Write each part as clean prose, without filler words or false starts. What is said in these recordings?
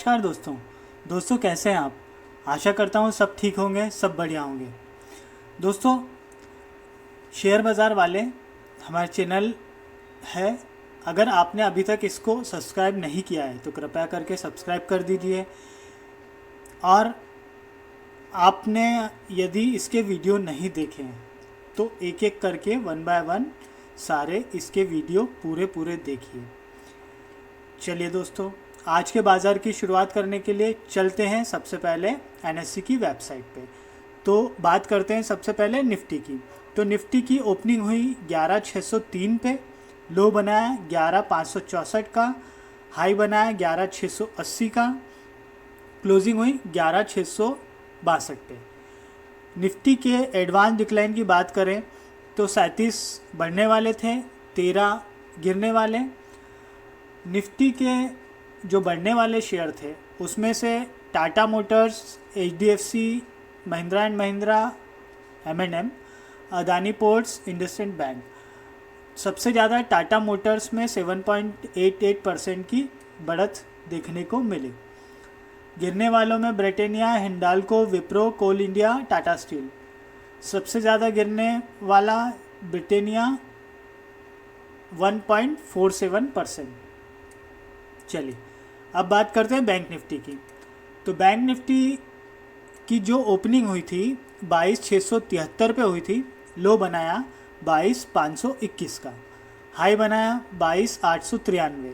नमस्कार दोस्तों कैसे हैं आप। आशा करता हूँ सब ठीक होंगे, सब बढ़िया होंगे। दोस्तों, शेयर बाज़ार वाले हमारा चैनल है। अगर आपने अभी तक इसको सब्सक्राइब नहीं किया है तो कृपया करके सब्सक्राइब कर दीजिए। और आपने यदि इसके वीडियो नहीं देखे हैं तो एक एक करके 1 बाय 1 सारे इसके वीडियो पूरे देखिए। चलिए दोस्तों, आज के बाज़ार की शुरुआत करने के लिए चलते हैं सबसे पहले एनएससी की वेबसाइट पे। तो बात करते हैं सबसे पहले निफ्टी की। तो निफ्टी की ओपनिंग हुई 11,603 पे, लो बनाया 11,564 का, हाई बनाया 11,680 का, क्लोजिंग हुई 11,662 पे। निफ्टी के एडवांस डिक्लाइन की बात करें तो 37 बढ़ने वाले थे, 13 गिरने वाले। निफ्टी के जो बढ़ने वाले शेयर थे उसमें से Tata Motors, HDFC, Mahindra and Mahindra, एम&एम, अदानी पोर्ट्स, इंडसइंड बैंक, सबसे ज़्यादा टाटा मोटर्स में 7.88% की बढ़त देखने को मिली। गिरने वालों में ब्रिटानिया, हिंडाल्को, विप्रो, कोल इंडिया, टाटा स्टील। सबसे ज़्यादा गिरने वाला ब्रिटानिया 1.47%। चलिए अब बात करते हैं बैंक निफ्टी की। तो बैंक निफ्टी की जो ओपनिंग हुई थी 22,673 पे हुई थी, लो बनाया 22,521 का, हाई बनाया 22,893,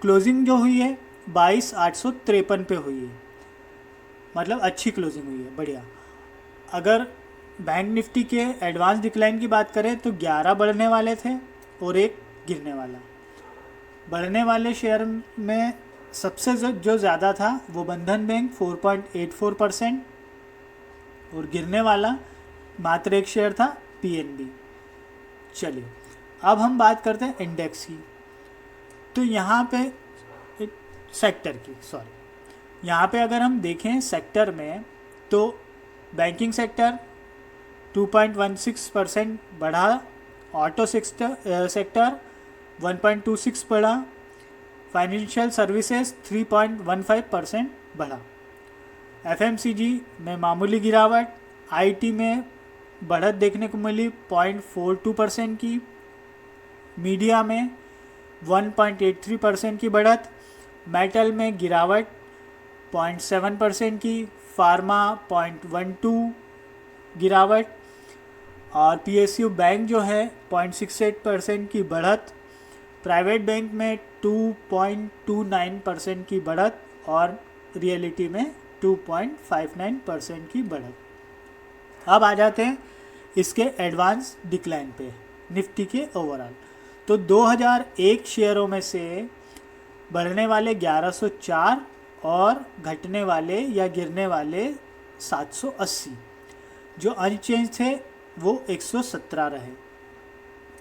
क्लोजिंग जो हुई है 22,853 पे हुई है। मतलब अच्छी क्लोजिंग हुई है, बढ़िया। अगर बैंक निफ्टी के एडवांस डिक्लाइन की बात करें तो 11 बढ़ने वाले थे और 1 गिरने वाला। बढ़ने वाले शेयर में सबसे जो ज़्यादा था वो बंधन बैंक 4.84%, और गिरने वाला मात्र एक शेयर था, पीएनबी। चलिए अब हम बात करते हैं इंडेक्स की। तो यहाँ पे सेक्टर की, यहाँ पे अगर हम देखें सेक्टर में तो बैंकिंग सेक्टर 2.16% बढ़ा, ऑटो सेक्टर 1.26 बढ़ा, फाइनेंशियल सर्विसेज 3.15% बढ़ा, एफएमसीजी में मामूली गिरावट, आईटी में बढ़त देखने को मिली 0.42% की, मीडिया में 1.83% की बढ़त, मेटल में गिरावट 0.7% की, फार्मा 0.12 गिरावट, और पीएसयू बैंक जो है 0.68% की बढ़त, प्राइवेट बैंक में 2.29% की बढ़त, और रियलिटी में 2.59% की बढ़त। अब आ जाते हैं इसके एडवांस डिक्लाइन पे, निफ्टी के ओवरऑल। तो 2001 शेयरों में से बढ़ने वाले 1104 और घटने वाले या गिरने वाले 780, जो अनचेंज थे वो 117 रहे।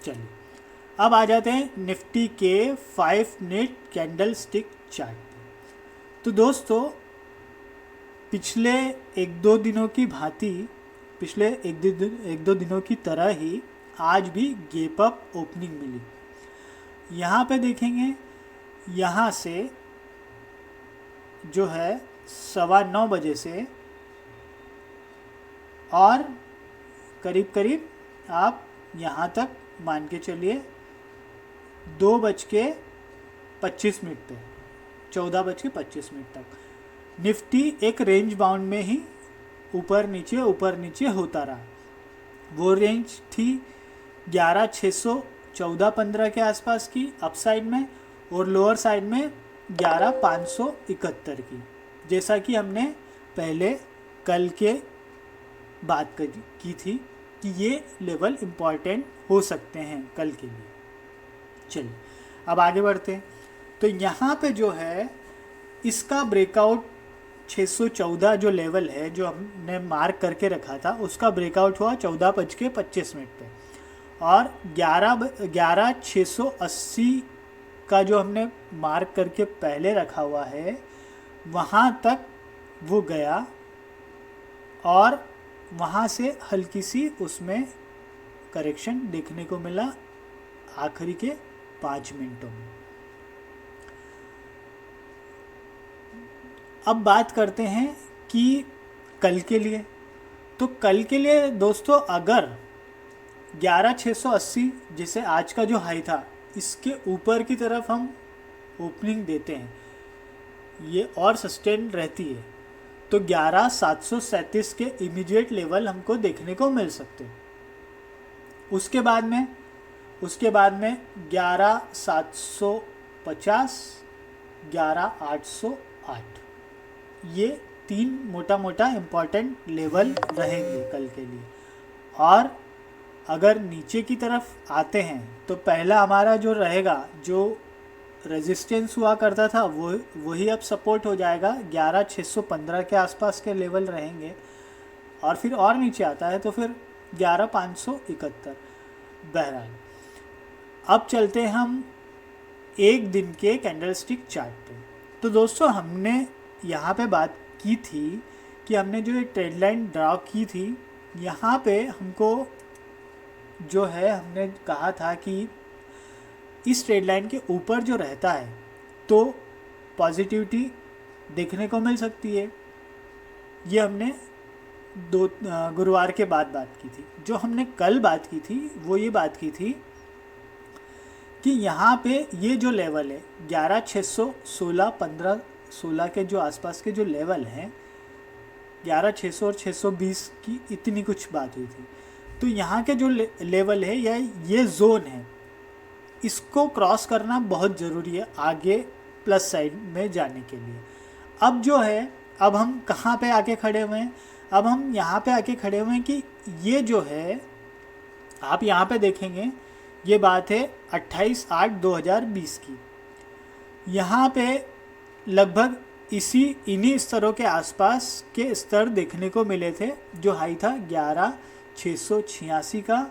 चलिए अब आ जाते हैं निफ्टी के 5 मिनट कैंडल स्टिक चार्ट पे। तो दोस्तों, पिछले 1-2 दिनों की भांति, पिछले एक दो दिनों की तरह ही आज भी गैप अप ओपनिंग मिली। यहाँ पे देखेंगे, यहाँ से जो है 9:15 बजे से और करीब आप यहाँ तक मान के चलिए 2:25 पे, 14:25 तक निफ्टी एक रेंज बाउंड में ही ऊपर नीचे होता रहा। वो रेंज थी 11,614-15 के आसपास की अपसाइड में, और लोअर साइड में 11,571 की, जैसा कि हमने पहले कल के बात की थी कि ये लेवल इम्पॉर्टेंट हो सकते हैं कल के लिए। चलिए अब आगे बढ़ते हैं। तो यहाँ पे जो है इसका ब्रेकआउट 614 जो लेवल है, जो हमने मार्क करके रखा था, उसका ब्रेकआउट हुआ 14:25 पे, और 11,680 का जो हमने मार्क करके पहले रखा हुआ है वहाँ तक वो गया, और वहाँ से हल्की सी उसमें करेक्शन देखने को मिला आखिरी के 5 मिनटों में। अब बात करते हैं कि कल के लिए। तो कल के लिए दोस्तों अगर 11,680 जैसे आज का जो हाई था इसके ऊपर की तरफ हम ओपनिंग देते हैं, ये और सस्टेन रहती है, तो 11,737 के इमीडिएट लेवल हमको देखने को मिल सकते हैं। उसके बाद में 11,750, 11,808, ये 3 मोटा मोटा इम्पॉर्टेंट लेवल रहेंगे कल के लिए। और अगर नीचे की तरफ आते हैं तो पहला हमारा जो रहेगा, जो रेजिस्टेंस हुआ करता था वही अब सपोर्ट हो जाएगा, 11,615 के आसपास के लेवल रहेंगे। और फिर और नीचे आता है तो फिर 11,571। बहरहाल अब चलते हैं हम एक दिन के कैंडलस्टिक चार्ट पे। तो दोस्तों हमने यहाँ पे बात की थी कि हमने जो ये ट्रेंड लाइन ड्रा की थी, यहाँ पे हमको जो है हमने कहा था कि इस ट्रेंड लाइन के ऊपर जो रहता है तो पॉजिटिविटी देखने को मिल सकती है। ये हमने गुरुवार के बाद बात की थी। जो हमने कल बात की थी वो ये बात की थी कि यहाँ पे ये जो लेवल है 11,616, 15-16 के जो आसपास के जो लेवल हैं, 11,600 और 620 की इतनी कुछ बात हुई थी। तो यहाँ के जो लेवल है या ये जोन है, इसको क्रॉस करना बहुत ज़रूरी है आगे प्लस साइड में जाने के लिए। अब जो है, अब हम कहाँ पे आके खड़े हुए हैं? अब हम यहाँ पे आके खड़े हुए हैं कि ये जो है, आप यहाँ पे देखेंगे, ये बात है 28/8/2020 की। यहाँ पे लगभग इन्हीं स्तरों के आसपास के स्तर देखने को मिले थे। जो हाई था 11,686 का,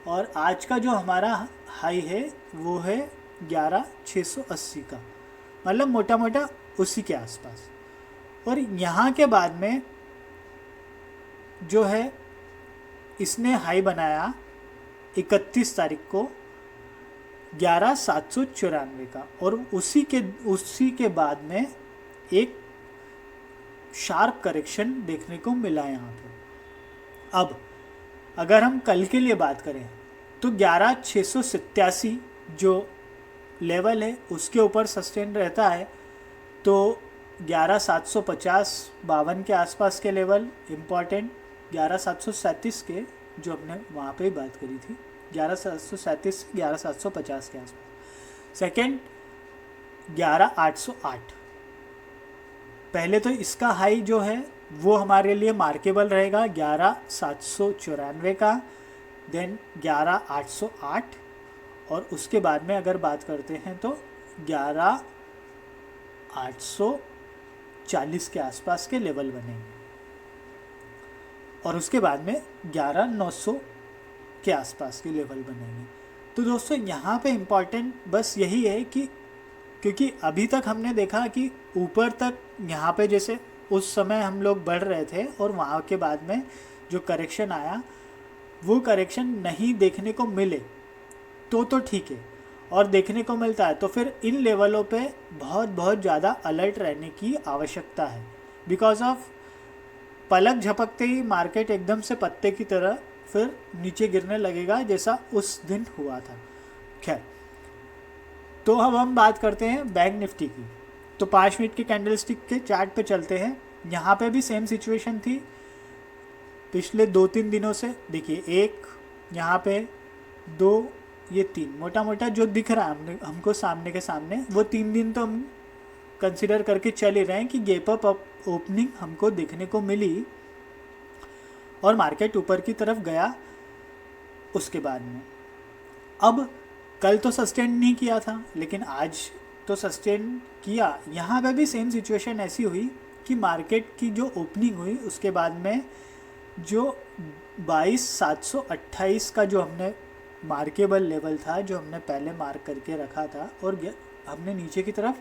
और आज का जो हमारा हाई है वो है 11,680 का, मतलब मोटा मोटा उसी के आसपास। और यहाँ के बाद में जो है इसने हाई बनाया 31 तारीख को 11,794 का, और उसी के बाद में एक शार्प करेक्शन देखने को मिला यहाँ पे। अब अगर हम कल के लिए बात करें तो 11,687 जो लेवल है उसके ऊपर सस्टेन रहता है, तो 11,750, 52 के आसपास के लेवल इम्पॉर्टेंट, 11,737 के जो हमने वहाँ पे बात करी थी, 11,737 से 11,750 के आसपास। सेकेंड 11,808, पहले तो इसका हाई जो है वो हमारे लिए मार्केबल रहेगा 11,794 का, देन 11,808, और उसके बाद में अगर बात करते हैं तो 11,840 के आसपास के लेवल बनेंगे, और उसके बाद में 11,900 के आसपास के लेवल बनेंगे। तो दोस्तों यहाँ पे इम्पॉर्टेंट बस यही है कि क्योंकि अभी तक हमने देखा कि ऊपर तक यहाँ पे जैसे उस समय हम लोग बढ़ रहे थे, और वहाँ के बाद में जो करेक्शन आया वो करेक्शन नहीं देखने को मिले तो ठीक है, और देखने को मिलता है तो फिर इन लेवलों पे बहुत ज़्यादा अलर्ट रहने की आवश्यकता है। बिकॉज ऑफ पलक झपकते ही मार्केट एकदम से पत्ते की तरह फिर नीचे गिरने लगेगा, जैसा उस दिन हुआ था। खैर, तो अब हम बात करते हैं बैंक निफ्टी की। तो 5 मिनट के कैंडलस्टिक के चार्ट पे चलते हैं। यहाँ पे भी सेम सिचुएशन थी पिछले 2-3 दिनों से। देखिए, एक यहाँ पे, 2, ये 3 मोटा मोटा जो दिख रहा है हमको सामने के सामने, वो 3 दिन तो हम कंसिडर करके चल ही रहे हैं कि गैप अप ओपनिंग हमको देखने को मिली और मार्केट ऊपर की तरफ गया। उसके बाद में अब कल तो सस्टेन नहीं किया था, लेकिन आज तो सस्टेन किया। यहाँ पे भी सेम सिचुएशन ऐसी हुई कि मार्केट की जो ओपनिंग हुई उसके बाद में जो 22,728 का जो हमने मार्केबल लेवल था, जो हमने पहले मार्क करके रखा था, और हमने नीचे की तरफ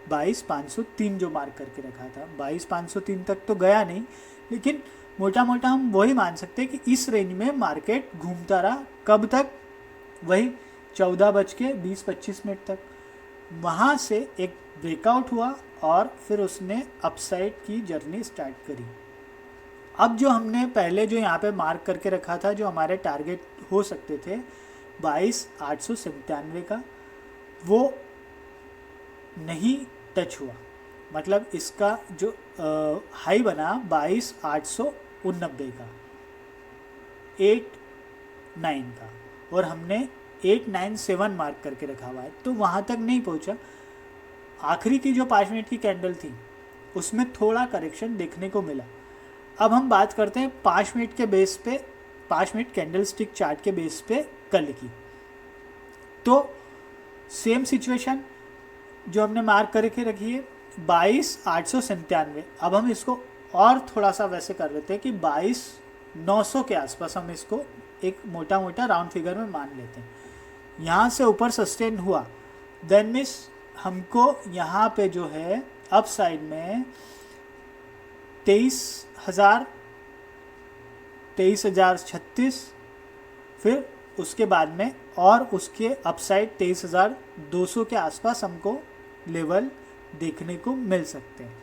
22,503 जो मार्क करके रखा था, 22,503 तक तो गया नहीं, लेकिन मोटा मोटा हम वही मान सकते हैं कि इस रेंज में मार्केट घूमता रहा। कब तक? वही 14:20-25 तक। वहाँ से एक ब्रेकआउट हुआ और फिर उसने अपसाइड की जर्नी स्टार्ट करी। अब जो हमने पहले जो यहाँ पे मार्क करके रखा था, जो हमारे टारगेट हो सकते थे 22,897 का, वो नहीं टच हुआ। मतलब इसका जो हाई बना 22,889 का, 89 का, और हमने 897 मार्क करके रखा हुआ है, तो वहाँ तक नहीं पहुँचा। आखिरी की जो 5 मिनट की कैंडल थी उसमें थोड़ा करेक्शन देखने को मिला। अब हम बात करते हैं 5 मिनट के बेस पे, 5 मिनट कैंडल स्टिक चार्ट के बेस पे कल की। तो सेम सिचुएशन जो हमने मार्क करके रखी है 22,897। अब हम इसको और थोड़ा सा वैसे कर लेते हैं कि 22,900 के आसपास हम इसको एक मोटा मोटा राउंड फिगर में मान लेते हैं। यहाँ से ऊपर सस्टेन हुआ, देन मीन्स हमको यहाँ पे जो है अप साइड में 23,036, फिर उसके बाद में और उसके अपसाइड 23,200 के आसपास हमको लेवल देखने को मिल सकते हैं।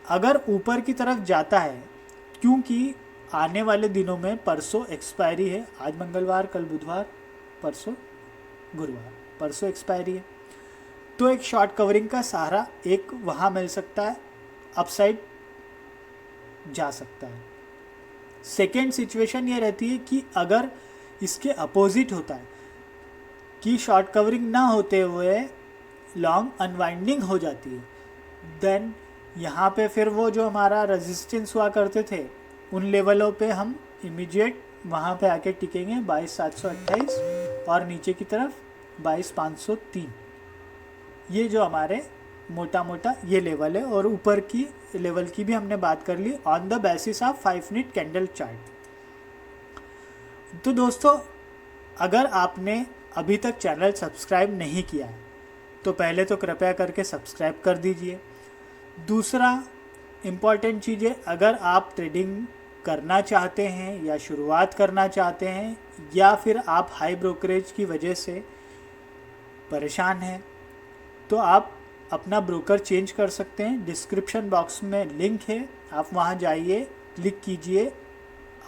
अगर ऊपर की तरफ जाता है, क्योंकि आने वाले दिनों में परसों एक्सपायरी है, आज मंगलवार, कल बुधवार, परसों गुरुवार, परसों एक्सपायरी है, तो एक शॉर्ट कवरिंग का सहारा एक वहाँ मिल सकता है, अपसाइड जा सकता है। सेकेंड सिचुएशन ये रहती है कि अगर इसके अपोजिट होता है कि शॉर्ट कवरिंग ना होते हुए लॉन्ग अनवाइंडिंग हो जाती है, देन यहाँ पे फिर वो जो हमारा रेजिस्टेंस हुआ करते थे उन लेवलों पे हम इमीडिएट वहाँ पे आके टिकेंगे 22,728 और नीचे की तरफ 22,503। ये जो हमारे मोटा मोटा ये लेवल है, और ऊपर की लेवल की भी हमने बात कर ली on the basis of 5 minute candle chart. तो दोस्तों, अगर आपने अभी तक चैनल सब्सक्राइब नहीं किया है तो पहले तो कृपया करके सब्सक्राइब कर दीजिए। दूसरा इम्पॉर्टेंट चीज़ है, अगर आप ट्रेडिंग करना चाहते हैं या शुरुआत करना चाहते हैं या फिर आप हाई ब्रोकरेज की वजह से परेशान हैं, तो आप अपना ब्रोकर चेंज कर सकते हैं। डिस्क्रिप्शन बॉक्स में लिंक है, आप वहां जाइए, क्लिक कीजिए,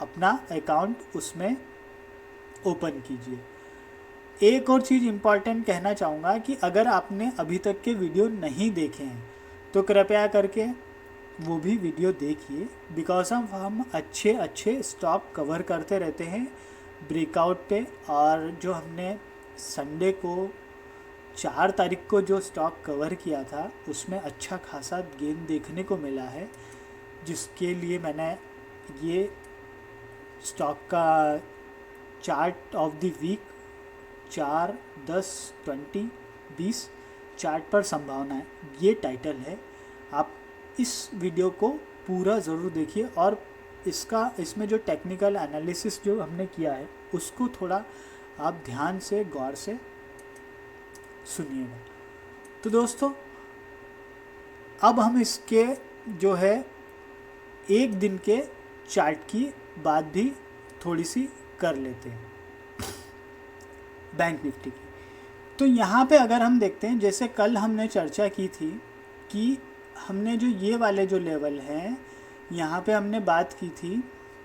अपना अकाउंट उसमें ओपन कीजिए। एक और चीज़ इम्पॉर्टेंट कहना चाहूँगा कि अगर आपने अभी तक के वीडियो नहीं देखे हैं तो कृपया करके वो भी वीडियो देखिए, बिकॉज हम अच्छे अच्छे स्टॉक कवर करते रहते हैं ब्रेकआउट पे। और जो हमने संडे को 4 तारीख को जो स्टॉक कवर किया था उसमें अच्छा खासा गेन देखने को मिला है, जिसके लिए मैंने ये स्टॉक का chart of the week 4, 10, 20, 20 chart पर संभावना है, ये टाइटल है। आप इस वीडियो को पूरा ज़रूर देखिए और इसमें जो टेक्निकल एनालिसिस जो हमने किया है उसको थोड़ा आप ध्यान से गौर से सुनिएगा। तो दोस्तों, अब हम इसके जो है एक दिन के चार्ट की बात भी थोड़ी सी कर लेते हैं बैंक निफ्टी की। तो यहाँ पे अगर हम देखते हैं, जैसे कल हमने चर्चा की थी कि हमने जो ये वाले जो लेवल हैं, यहाँ पे हमने बात की थी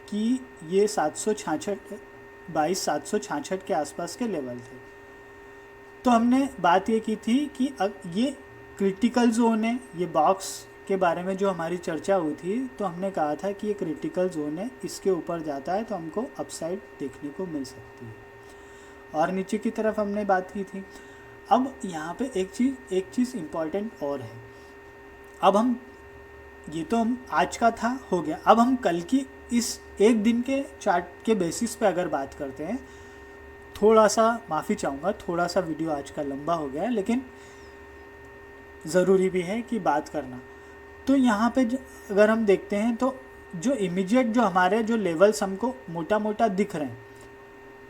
कि ये 22,766 के आसपास के लेवल थे। तो हमने बात ये की थी कि अब ये क्रिटिकल जोन है, ये बॉक्स के बारे में जो हमारी चर्चा हुई थी, तो हमने कहा था कि ये क्रिटिकल जोन है, इसके ऊपर जाता है तो हमको अपसाइड देखने को मिल सकती है। और नीचे की तरफ हमने बात की थी। अब यहाँ पे एक चीज़ इम्पॉर्टेंट और है। अब हम ये तो हम आज का था, हो गया। अब हम कल की इस एक दिन के चार्ट के बेसिस पे अगर बात करते हैं, थोड़ा सा माफ़ी चाहूँगा, थोड़ा सा वीडियो आज का लंबा हो गया, लेकिन ज़रूरी भी है कि बात करना। तो यहाँ पे अगर हम देखते हैं तो जो इमीडिएट जो हमारे जो लेवल्स हमको मोटा मोटा दिख रहे हैं,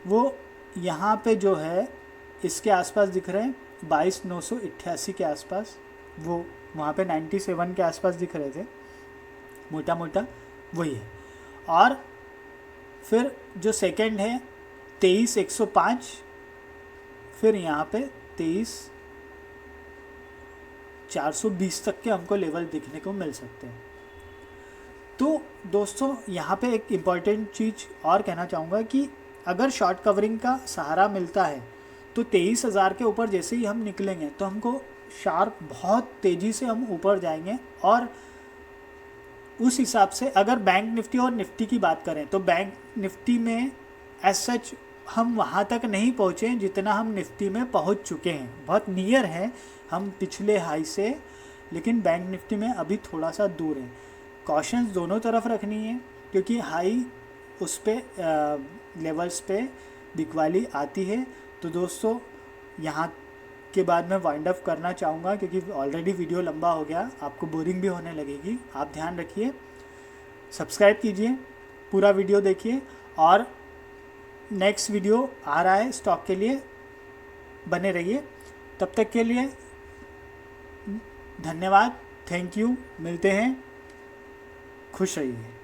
वो यहाँ पे जो है इसके आसपास दिख रहे हैं 22,988 के आसपास, वो वहाँ पे 97 के आसपास दिख रहे थे मोटा मोटा, वही है। और फिर जो सेकंड है 23,105, फिर यहाँ पे 420 तक के हमको लेवल दिखने को मिल सकते हैं। तो दोस्तों यहाँ पे एक इम्पॉर्टेंट चीज़ और कहना चाहूँगा कि अगर शॉर्ट कवरिंग का सहारा मिलता है तो 23,000 के ऊपर जैसे ही हम निकलेंगे तो हमको शार्प बहुत तेज़ी से हम ऊपर जाएंगे। और उस हिसाब से अगर बैंक निफ्टी और निफ्टी की बात करें तो बैंक निफ्टी में एज सच हम वहाँ तक नहीं पहुँचे जितना हम निफ्टी में पहुँच चुके हैं, बहुत नियर है हम पिछले हाई से, लेकिन बैंक निफ्टी में अभी थोड़ा सा दूर है। कॉशंस दोनों तरफ रखनी है क्योंकि हाई उस पे लेवल्स पे बिकवाली आती है। तो दोस्तों यहाँ के बाद मैं वाइंड अप करना चाहूँगा क्योंकि ऑलरेडी वीडियो लंबा हो गया, आपको बोरिंग भी होने लगेगी। आप ध्यान रखिए, सब्सक्राइब कीजिए, पूरा वीडियो देखिए और नेक्स्ट वीडियो आ रहा है स्टॉक के लिए, बने रहिए। तब तक के लिए धन्यवाद, थैंक यू, मिलते हैं, खुश रहिए।